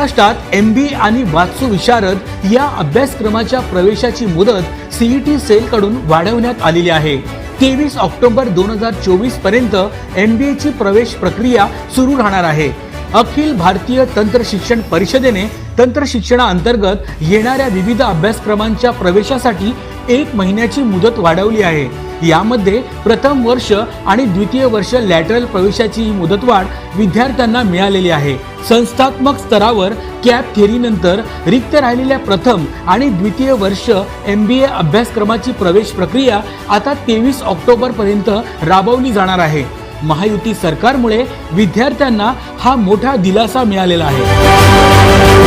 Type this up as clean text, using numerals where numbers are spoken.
महाराष्ट्रात MBA आणि वात्सु विशारद या अभ्यासक्रमाच्या प्रवेशाची मुदत CET सेल कडून वाढवण्यात आलेली आहे। 23 ऑक्टोबर 2024 पर्यंत MBA ची प्रवेश प्रक्रिया सुरू राहणार आहे। अखिल भारतीय तंत्र शिक्षण परिषदेने तंत्र शिक्षणाअंतर्गत येणाऱ्या विविध अभ्यासक्रमांच्या प्रवेशासाठी 1 महिन्याची मुदत वाढवली आहे। यामध्ये प्रथम वर्ष आणि द्वितीय वर्ष लॅटरल प्रवेशाची मुदतवाढ विद्यार्थ्यांना मिळालेली आहे। संस्थात्मक स्तरावर कॅप थेअरी नंतर रिक्त राहिलेल्या प्रथम आणि द्वितीय वर्ष MBA अभ्यासक्रमाची प्रवेश प्रक्रिया आता 23 ऑक्टोबर पर्यंत राबवली जाणार आहे। महायुती सरकारमुळे विद्यार्थ्यांना हा मोठा दिलासा मिळालेला आहे।